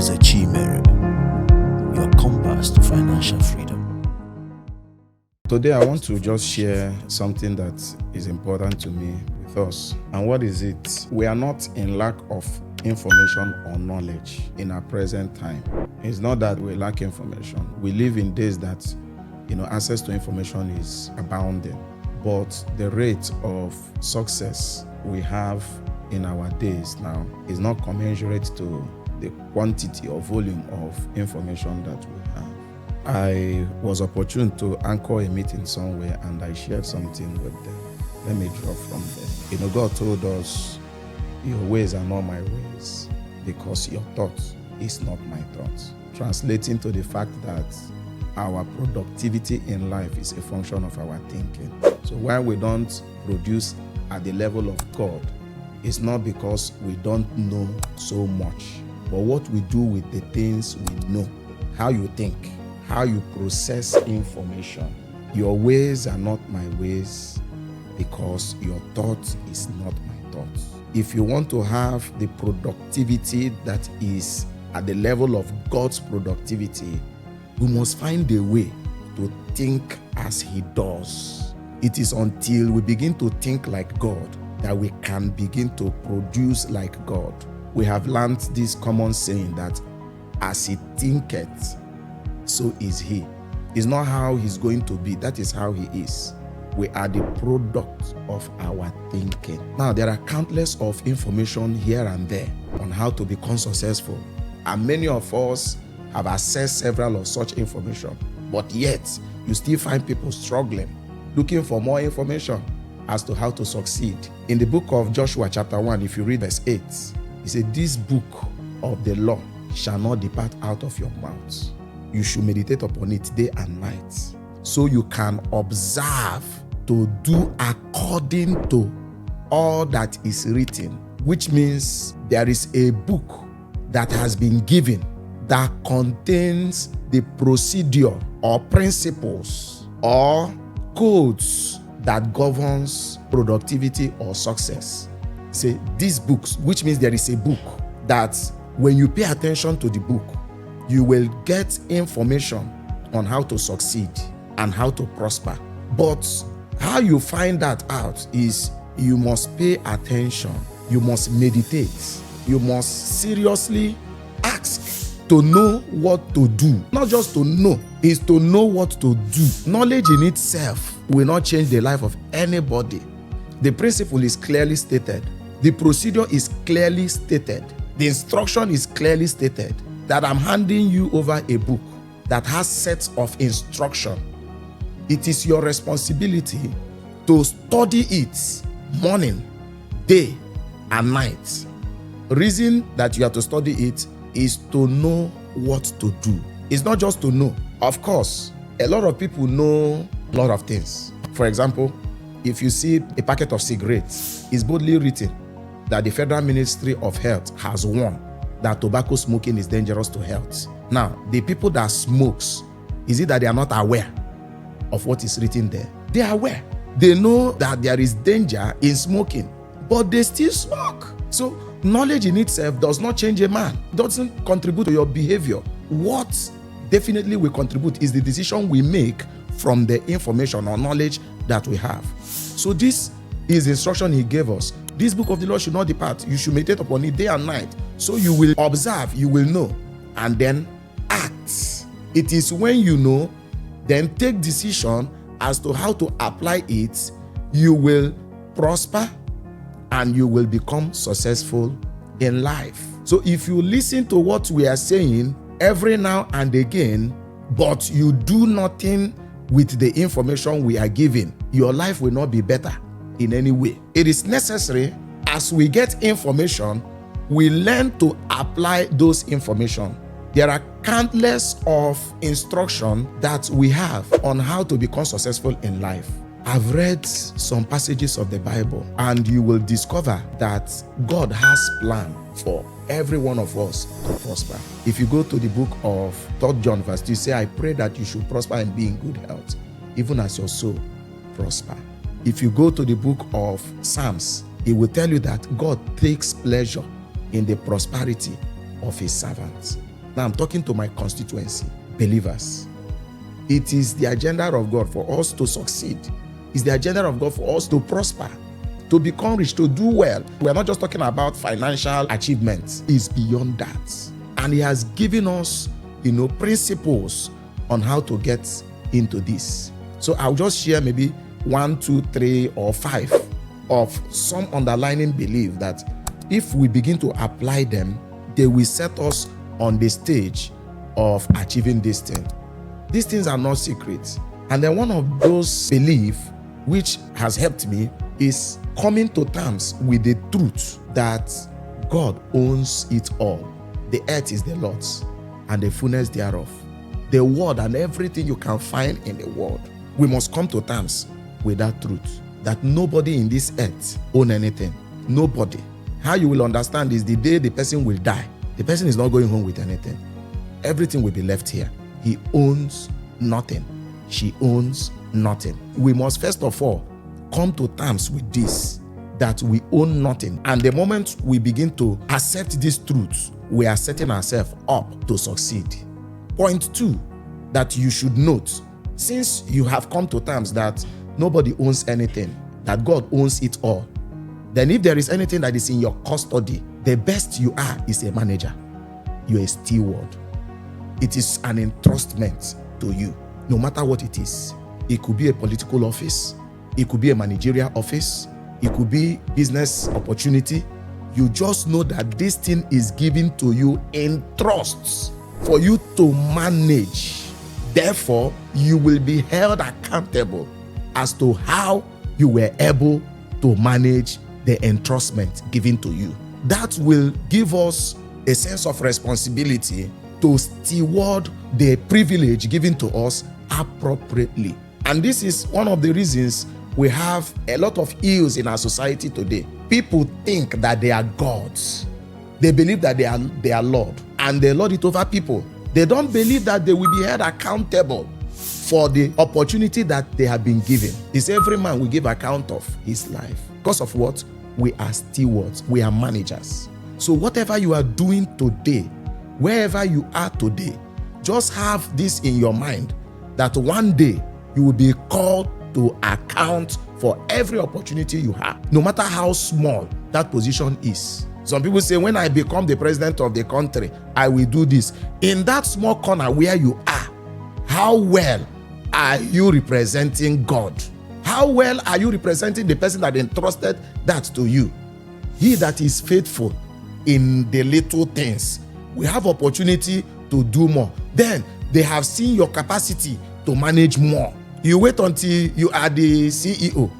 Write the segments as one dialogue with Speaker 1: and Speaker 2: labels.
Speaker 1: Ezechimere, your compass to financial freedom.
Speaker 2: Today I want to just share something that is important to me with us. And what is it? We are not in lack of information or knowledge in our present time. It's not that we lack information. We live in days that, access to information is abounding. But the rate of success we have in our days now is not commensurate to the quantity or volume of information that we have. I was opportune to anchor a meeting somewhere and I shared something with them. Let me draw from there. God told us, your ways are not my ways because your thought is not my thoughts. Translating to the fact that our productivity in life is a function of our thinking. So while we don't produce at the level of God, it's not because we don't know so much, but what we do with the things we know, how you think, how you process information. Your ways are not my ways because your thought is not my thoughts. If you want to have the productivity that is at the level of God's productivity, we must find a way to think as He does. It is until we begin to think like God that we can begin to produce like God. We have learned this common saying that as He thinketh, so is He. It's not how He's going to be, that is how He is. We are the product of our thinking. Now, there are countless of information here and there on how to become successful. And many of us have accessed several of such information. But yet, you still find people struggling, looking for more information as to how to succeed. In the book of Joshua chapter 1, if you read verse 8, he said, "This book of the law shall not depart out of your mouth. You should meditate upon it day and night, so you can observe to do according to all that is written," which means there is a book that has been given that contains the procedure or principles or codes that governs productivity or success. Say these books, which means there is a book that when you pay attention to the book, you will get information on how to succeed and how to prosper. But how you find that out is you must pay attention, you must meditate, you must seriously ask to know what to do. Not just to know, is to know what to do. Knowledge in itself will not change the life of anybody. The principle is clearly stated. The procedure is clearly stated. The instruction is clearly stated that I'm handing you over a book that has sets of instruction. It is your responsibility to study it morning, day, and night. Reason that you have to study it is to know what to do. It's not just to know. Of course, a lot of people know a lot of things. For example, if you see a packet of cigarettes, it's boldly written that the Federal Ministry of Health has warned that tobacco smoking is dangerous to health. Now, the people that smokes, is it that they are not aware of what is written there? They are aware. They know that there is danger in smoking, but they still smoke. So knowledge in itself does not change a man, doesn't contribute to your behavior. What definitely will contribute is the decision we make from the information or knowledge that we have. So this is the instruction He gave us. This book of the law should not depart. You should meditate upon it day and night. So you will observe, you will know, and then act. It is when you know, then take decision as to how to apply it, you will prosper and you will become successful in life. So if you listen to what we are saying every now and again, but you do nothing with the information we are giving, your life will not be better in any way. It is necessary as we get information, we learn to apply those information. There are countless of instruction that we have on how to become successful in life. I've read some passages of the Bible and you will discover that God has plan for every one of us to prosper. If you go to the book of 3 John verse 2, say, "I pray that you should prosper and be in good health, even as your soul prosper." If you go to the book of Psalms, it will tell you that God takes pleasure in the prosperity of His servants. Now I'm talking to my constituency, believers. It is the agenda of God for us to succeed. It's the agenda of God for us to prosper, to become rich, to do well. We're not just talking about financial achievements. It's beyond that. And He has given us, principles on how to get into this. So I'll just share maybe 1, 2, 3, or 5 of some underlying belief that if we begin to apply them, they will set us on the stage of achieving this thing. These things are not secrets. And then one of those beliefs which has helped me is coming to terms with the truth that God owns it all. The earth is the Lord's and the fullness thereof. The world and everything you can find in the world. We must come to terms with that truth, that nobody in this earth owns anything. Nobody. How you will understand is the day the person will die, the person is not going home with anything. Everything will be left here. He owns nothing. She owns nothing. We must first of all come to terms with this, that we own nothing. And the moment we begin to accept these truths, we are setting ourselves up to succeed. Point 2 that you should note, since you have come to terms that nobody owns anything, that God owns it all, then if there is anything that is in your custody, the best you are is a manager. You're a steward. It is an entrustment to you, no matter what it is. It could be a political office. It could be a managerial office. It could be business opportunity. You just know that this thing is given to you in trusts for you to manage. Therefore, you will be held accountable as to how you were able to manage the entrustment given to you. That will give us a sense of responsibility to steward the privilege given to us appropriately. And this is one of the reasons we have a lot of ills in our society today. People think that they are gods. They believe that they are Lord, and they lord it over people. They don't believe that they will be held accountable for the opportunity that they have been given. It's every man will give account of his life. Because of what? We are stewards. We are managers. So whatever you are doing today, wherever you are today, just have this in your mind, that one day you will be called to account for every opportunity you have, no matter how small that position is. Some people say, when I become the president of the country, I will do this. In that small corner where you are, how well are you representing God? How well are you representing the person that entrusted that to you? He that is faithful in the little things will have opportunity to do more. Then they have seen your capacity to manage more. You wait until you are the CEO.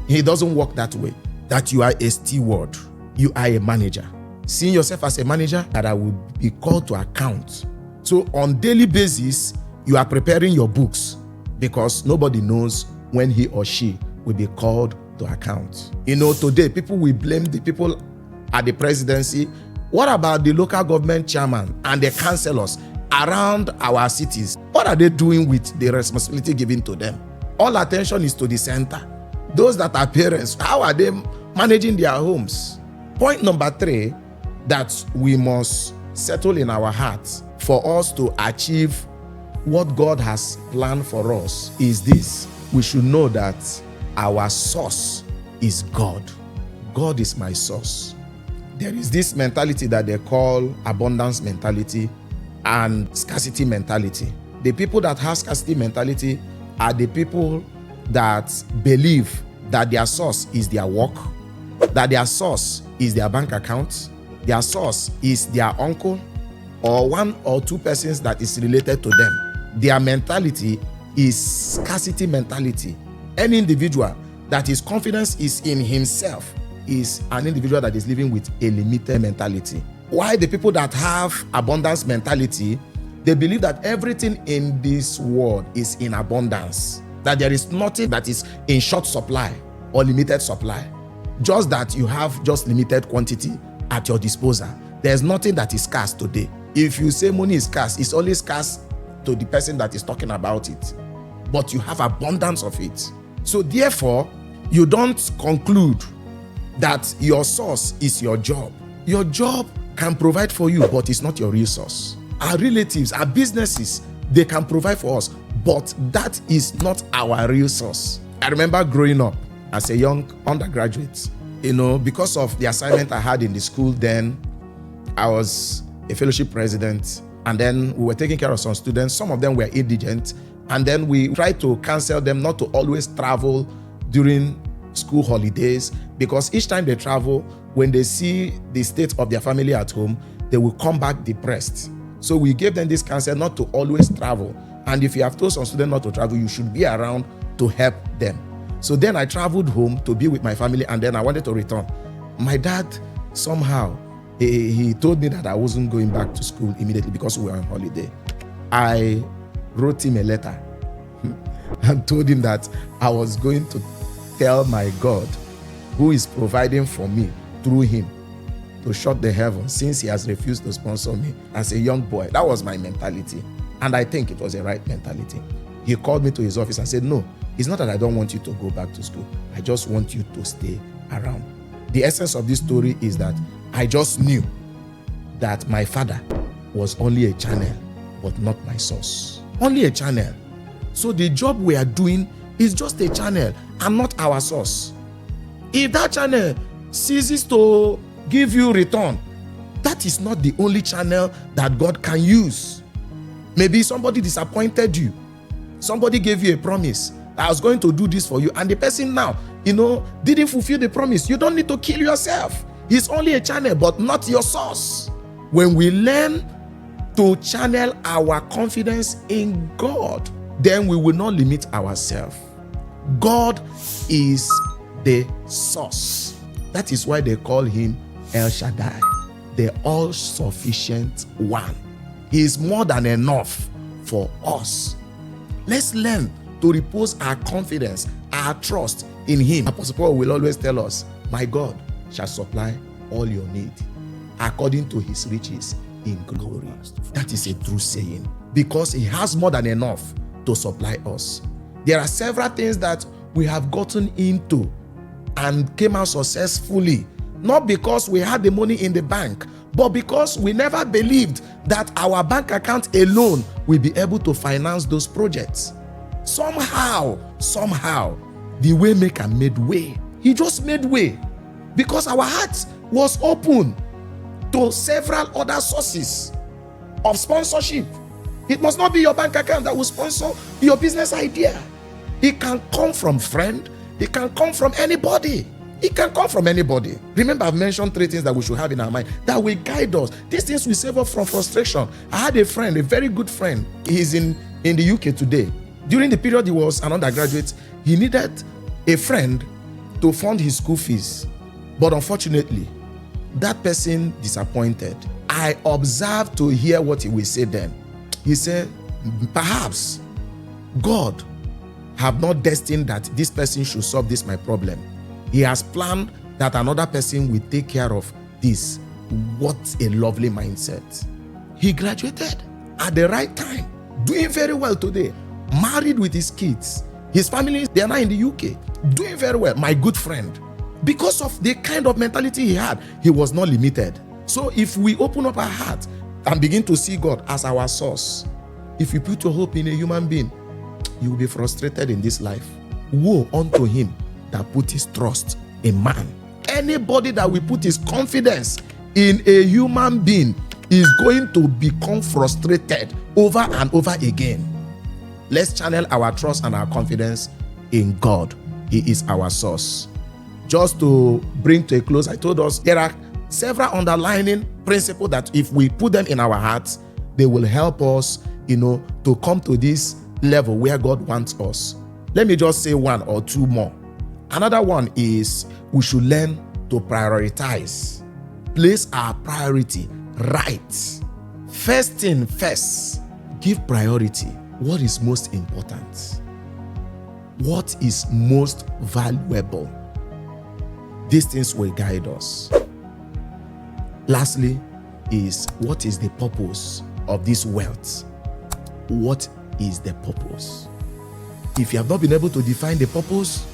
Speaker 2: It doesn't work that way. That you are a steward. You are a manager. Seeing yourself as a manager, that I will be called to account. So on daily basis, you are preparing your books, because nobody knows when he or she will be called to account. Today people will blame the people at the presidency. What about the local government chairman and the councillors around our cities? What are they doing with the responsibility given to them? All attention is to the center. Those that are parents, how are they managing their homes? Point number 3 that we must settle in our hearts for us to achieve what God has planned for us is this. We should know that our source is God. God is my source. There is this mentality that they call abundance mentality and scarcity mentality. The people that have scarcity mentality are the people that believe that their source is their work, that their source is their bank account, their source is their uncle, or 1 or 2 persons that is related to them. Their mentality is scarcity mentality. Any individual that his confidence is in himself is an individual that is living with a limited mentality. Why the people that have abundance mentality, they believe that everything in this world is in abundance, that there is nothing that is in short supply or limited supply, just that you have just limited quantity at your disposal. There's nothing that is scarce today. If you say money is scarce, it's only scarce to the person that is talking about it, but you have abundance of it. So therefore, you don't conclude that your source is your job. Your job can provide for you, but it's not your resource. our relatives, our businesses, they can provide for us, but that is not our real source. I remember growing up as a young undergraduate, because of the assignment I had in the school then, I was a fellowship president, and then we were taking care of some students. Some of them were indigent, and then we tried to counsel them not to always travel during school holidays, because each time they travel, when they see the state of their family at home, they will come back depressed. So we gave them this counsel not to always travel. And if you have told some students not to travel, you should be around to help them. So then I traveled home to be with my family, and then I wanted to return. My dad, somehow, he told me that I wasn't going back to school immediately because we were on holiday. I wrote him a letter and told him that I was going to tell my God, who is providing for me through him, to shut the heavens since he has refused to sponsor me as a young boy. That was my mentality. And I think it was a right mentality. He called me to his office and said, no, it's not that I don't want you to go back to school. I just want you to stay around. The essence of this story is that I just knew that my father was only a channel, but not my source. Only a channel. So the job we are doing is just a channel and not our source. If that channel ceases to give you return, that is not the only channel that God can use. Maybe somebody disappointed you. Somebody gave you a promise, I was going to do this for you, and the person now, didn't fulfill the promise. You don't need to kill yourself. He's only a channel, but not your source. When we learn to channel our confidence in God, then we will not limit ourselves. God is the source. That is why they call him El Shaddai, the all-sufficient one. He is more than enough for us. Let's learn to repose our confidence, our trust in him. Apostle Paul will always tell us, my God shall supply all your need according to his riches in glory. That is a true saying, because he has more than enough to supply us. There are several things that we have gotten into and came out successfully, not because we had the money in the bank, but because we never believed that our bank account alone will be able to finance those projects. Somehow, the Waymaker made way. He just made way because our heart was open to several other sources of sponsorship. It must not be your bank account that will sponsor your business idea. It can come from friend. It can come from anybody. It can come from anybody. Remember, I've mentioned 3 things that we should have in our mind that will guide us. These things will save us from frustration. I had a friend, a very good friend. He's in the UK today. During the period he was an undergraduate, he needed a friend to fund his school fees. But unfortunately, that person disappointed. I observed to hear what he will say then. He said, perhaps God have not destined that this person should solve this my problem. He has planned that another person will take care of this. What a lovely mindset. He graduated at the right time, doing very well today, married with his kids. His family, they are now in the UK, doing very well. My good friend. Because of the kind of mentality he had, he was not limited. So if we open up our heart and begin to see God as our source, if you put your hope in a human being, you will be frustrated in this life. Woe unto him that put his trust in man. Anybody that will put his confidence in a human being is going to become frustrated over and over again. Let's channel our trust and our confidence in God. He is our source. Just to bring to a close, I told us there are several underlying principles that if we put them in our hearts, they will help us, to come to this level where God wants us. Let me just say 1 or 2 more. Another one is we should learn to prioritize. Place our priority right. First thing first, give priority. What is most important? What is most valuable? These things will guide us. Lastly is, what is the purpose of this wealth? What is the purpose? If you have not been able to define the purpose,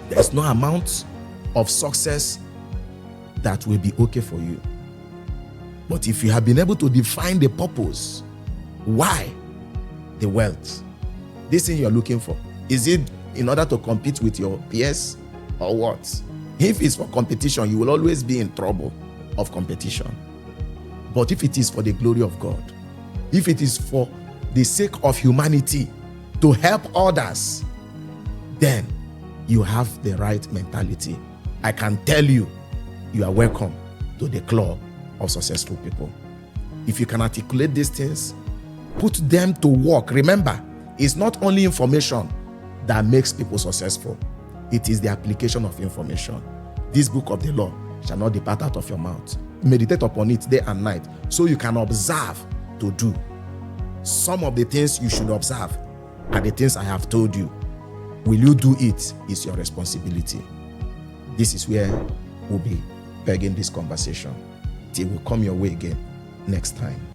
Speaker 2: there's no amount of success that will be okay for you. But if you have been able to define the purpose, why the wealth, this thing you're looking for, is it in order to compete with your peers or what? If it's for competition, you will always be in trouble of competition. But if it is for the glory of God, if it is for the sake of humanity, to help others, then you have the right mentality. I can tell you, you are welcome to the club of successful people. If you can articulate these things, put them to work. Remember, it's not only information that makes people successful. It is the application of information. This book of the law shall not depart out of your mouth. Meditate upon it day and night, so you can observe to do. Some of the things you should observe are the things I have told you. Will you do it? Is your responsibility. This is where we'll be pegging this conversation till we come your way again next time.